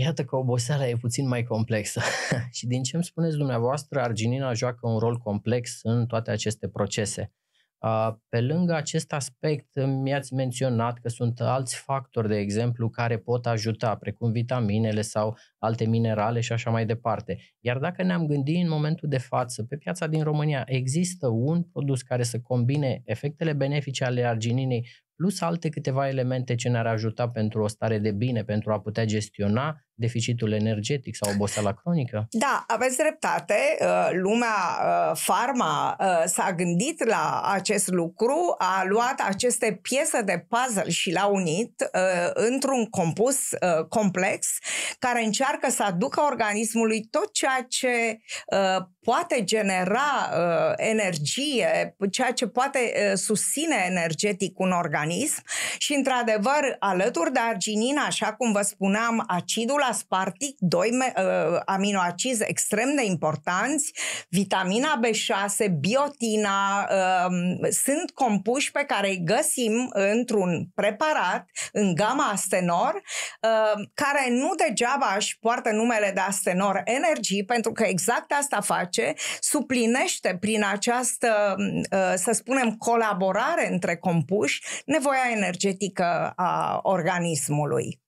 Iată că oboseala e puțin mai complexă și din ce îmi spuneți dumneavoastră, arginina joacă un rol complex în toate aceste procese. Pe lângă acest aspect, mi-ați menționat că sunt alți factori, de exemplu, care pot ajuta, precum vitaminele sau alte minerale și așa mai departe. Iar dacă ne-am gândit în momentul de față, pe piața din România, există un produs care să combine efectele benefice ale argininei plus alte câteva elemente ce ne-ar ajuta pentru o stare de bine, pentru a putea gestiona deficitul energetic sau oboseala cronică? Da, aveți dreptate. Lumea farma s-a gândit la acest lucru, a luat aceste piese de puzzle și le-a unit într-un compus complex care încearcă să aducă organismului tot ceea ce poate genera energie, ceea ce poate susține energetic un organism și, într-adevăr, alături de arginina, așa cum vă spuneam, acidul aspartic, doi aminoacizi extrem de importanți, vitamina B6, biotina, sunt compuși pe care îi găsim într-un preparat, în gama Astenor, care nu degeaba își poartă numele de Astenor Energy, pentru că exact asta face, suplinește prin această, să spunem, colaborare între compuși nevoia energetică a organismului.